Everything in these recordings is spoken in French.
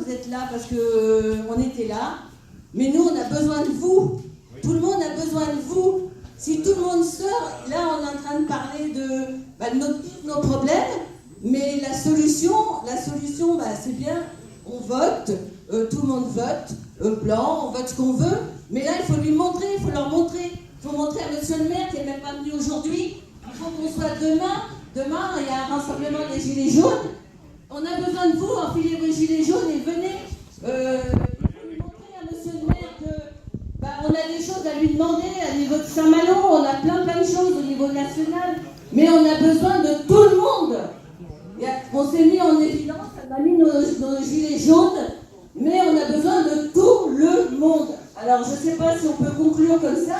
vous êtes là parce que on était là, mais nous, on a besoin de vous. Tout le monde a besoin de vous. Si tout le monde sort, là, on est en train de parler de nos problèmes, mais la solution, c'est bien, on vote, tout le monde vote, blanc, on vote ce qu'on veut, mais là, il faut lui montrer, il faut leur montrer. Il faut montrer à monsieur le maire qui n'est même pas venu aujourd'hui. Il faut qu'on soit demain. Demain, il y a un rassemblement des Gilets jaunes. On a besoin de vous, enfilez vos Gilets jaunes et venez. Il faut lui montrer à monsieur le maire que on a des choses à lui demander à niveau de Saint-Malo. On a plein de choses au niveau national. Mais on a besoin de tout le monde. On s'est mis en évidence, on a mis nos Gilets jaunes, mais on a besoin de tout le monde. Alors, je ne sais pas si on peut conclure comme ça.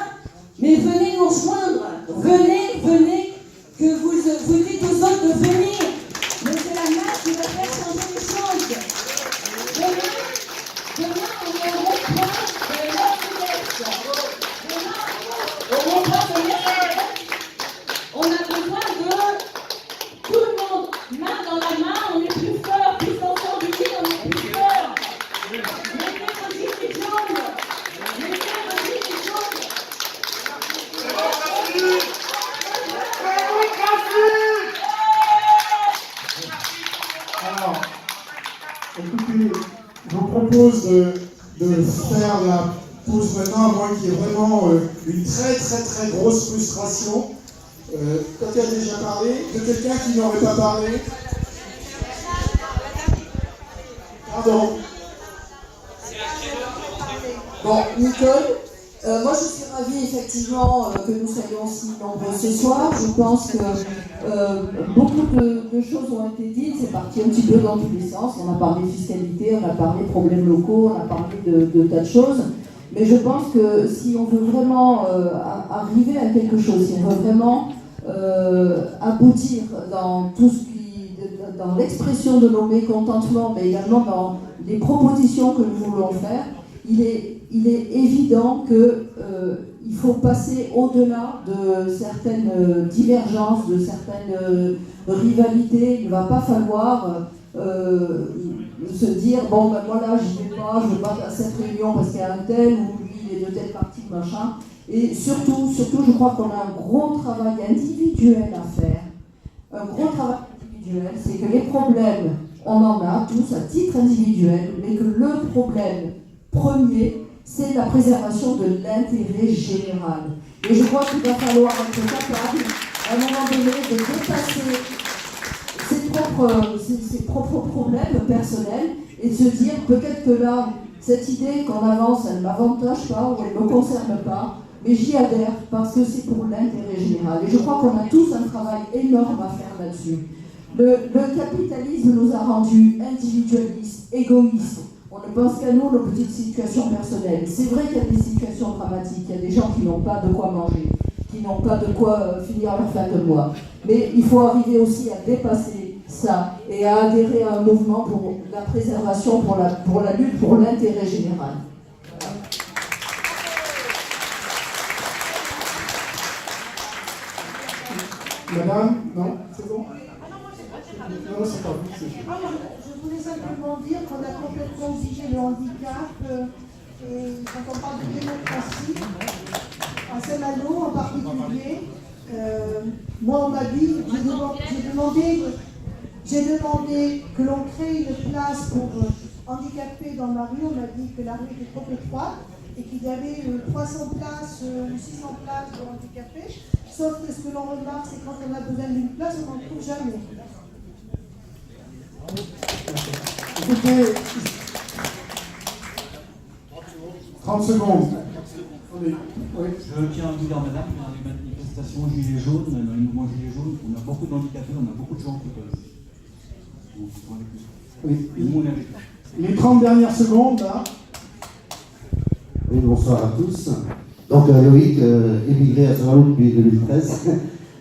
Mais venez nous rejoindre, venez, que vous dites aux autres de venir. Mais c'est la masse qui va faire changer les choses. Demain, on est au rond-point de l'Est. Demain, au rond-point de l'Est, on a besoin de tout le monde. Main dans la main, on est plus fort, plus ensemble unis, on est plus fort. Mettez vos gilets jaunes. Alors, écoutez, je vous propose de faire la pause maintenant, moi qui ai vraiment une très grosse frustration. Quelqu'un a déjà parlé? De quelqu'un qui n'aurait pas parlé? Pardon. Bon, Nicole, moi je suis ravie effectivement que nous soyons aussi nombreux ce soir. Je pense que beaucoup de choses ont été dites, c'est parti un petit peu dans tous les sens. On a parlé fiscalité, on a parlé problèmes locaux, on a parlé de tas de choses. Mais je pense que si on veut vraiment arriver à quelque chose, si on veut vraiment aboutir dans tout ce qui, dans l'expression de nos mécontentements, mais également dans les propositions que nous voulons faire, il est évident qu'il faut passer au-delà de certaines divergences, de certaines rivalités. Il ne va pas falloir se dire « bon, ben voilà, je ne vais pas à cette réunion parce qu'il y a un tel ou lui, il est de telle partie, machin ». Et surtout, je crois qu'on a un gros travail individuel à faire. Un gros travail individuel, c'est que les problèmes, on en a tous à titre individuel, mais que le problème premier, c'est la préservation de l'intérêt général. Et je crois qu'il va falloir être capable, à un moment donné, de dépasser ses propres problèmes personnels et de se dire peut-être que là, cette idée qu'on avance, elle ne m'avantage pas ou elle ne me concerne pas, mais j'y adhère parce que c'est pour l'intérêt général. Et je crois qu'on a tous un travail énorme à faire là-dessus. Le capitalisme nous a rendus individualistes, égoïstes. On ne pense qu'à nous, nos petites situations personnelles. C'est vrai qu'il y a des situations dramatiques, il y a des gens qui n'ont pas de quoi manger, qui n'ont pas de quoi finir leur fin de mois. Mais il faut arriver aussi à dépasser ça et à adhérer à un mouvement pour la préservation, pour la lutte, pour l'intérêt général. Madame? Non? C'est bon? Non, c'est pas vous, c'est Je voulais simplement dire qu'on a complètement oublié le handicap et quand on parle de démocratie, à Saint-Malo en particulier, moi on m'a dit, j'ai demandé que l'on crée une place pour handicapés dans la rue, on m'a dit que la rue était trop étroite et qu'il y avait 300 places ou 600 places pour handicapés, sauf que ce que l'on remarque, c'est quand on a besoin d'une place, on n'en trouve jamais. Écoutez, 30 secondes. Oui. Je tiens à vous dire, madame, dans les manifestations Gilets jaunes, dans les mouvements Gilets jaunes, on a beaucoup d'handicapés, on a beaucoup de gens qui peuvent. Donc, ils sont avec nous. Oui. Et nous, on est avec eux. Les 30 dernières secondes, là. Oui, bonsoir à tous. Donc, Loïc, émigré à Saint-Malo depuis 2013.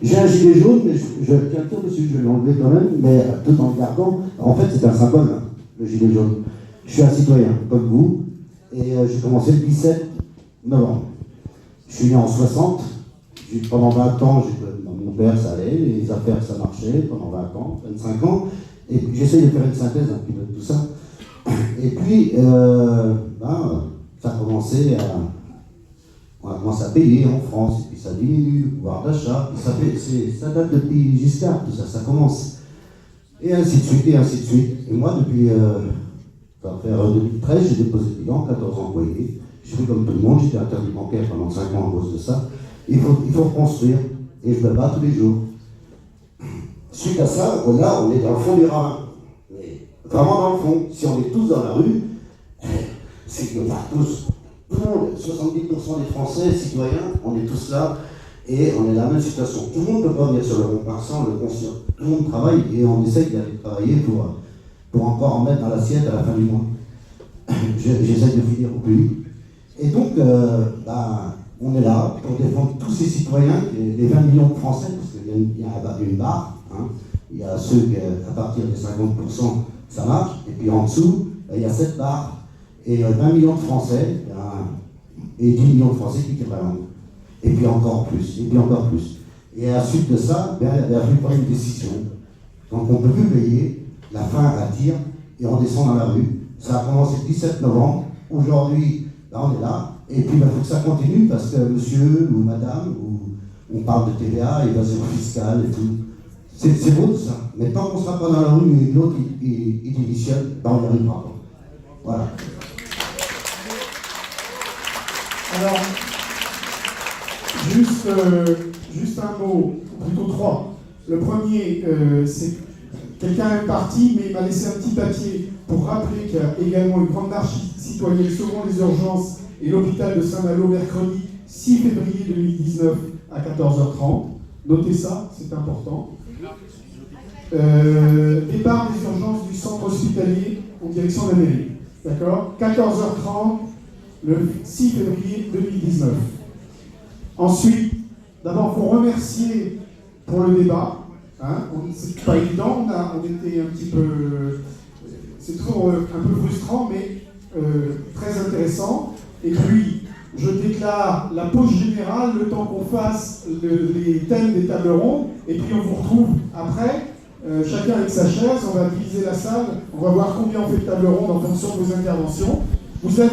J'ai un gilet jaune, mais je tiens le tour dessus, je vais l'enlever quand même, mais tout en le gardant. En fait, c'est un symbole, hein, le gilet jaune. Je suis un citoyen, comme vous, et j'ai commencé le 17 novembre. Je suis né en 60. Pendant 20 ans, mon père, ça allait, les affaires, ça marchait, pendant 20 ans, 25 ans. Et j'essaye de faire une synthèse un petit peu de tout ça. Et puis, ça a commencé on a commencé à payer en France, et puis ça diminue, le pouvoir d'achat, ça date depuis Giscard, tout ça, ça commence. Et ainsi de suite, et ainsi de suite. Et moi, depuis, ça va faire 2013, j'ai déposé le bilan, 14 employés. Je fais comme tout le monde, j'étais interdit bancaire pendant 5 ans à cause de ça. Il faut reconstruire, et je me bats tous les jours. Suite à ça, là, on est dans le fond du ravin. Mais vraiment dans le fond. Si on est tous dans la rue, c'est que tous, tout le monde, 70% des Français, citoyens, on est tous là et on est dans la même situation. Tout le monde ne peut pas venir sur le rond-point sans le conscient. Tout le monde travaille et on essaye d'aller travailler pour encore en mettre dans l'assiette à la fin du mois. J'essaye de finir au plus vite. Et donc, on est là pour défendre tous ces citoyens, les 20 millions de Français, parce qu'il y a une barre. Hein. Il y a ceux qui, à partir des 50%, ça marche. Et puis en dessous, il y a 7 barres. Et 20 millions de Français, et 10 millions de Français qui tirent la langue. Et puis encore plus, et puis encore plus. Et à la suite de ça, il a fallu prendre une décision. Donc on ne peut plus payer, la faim attire, et on descend dans la rue. Ça a commencé le 17 novembre. Aujourd'hui, on est là. Et puis il faut que ça continue, parce que monsieur ou madame, on parle de TVA, évasion fiscale et tout. C'est beau ça. Mais tant qu'on ne sera pas dans la rue et l'autre il démissionne, on n'y arrivera pas. Voilà. Alors, juste un mot, ou plutôt 3. Le premier, c'est quelqu'un est parti, mais il m'a laissé un petit papier pour rappeler qu'il y a également une grande marche citoyenne selon les urgences et l'hôpital de Saint-Malo mercredi 6 février 2019 à 14h30. Notez ça, c'est important. Départ des urgences du centre hospitalier en direction de la mairie. D'accord ? 14h30, le 6 février 2019. Ensuite, d'abord, il faut remercier pour le débat. Hein, c'est pas évident, on était un petit peu... c'est toujours un peu frustrant, mais très intéressant. Et puis, je déclare la pause générale, le temps qu'on fasse les thèmes des tables rondes, et puis on vous retrouve après. Chacun avec sa chaise, on va diviser la salle, on va voir combien on fait de tables rondes en fonction de vos interventions. Vous avez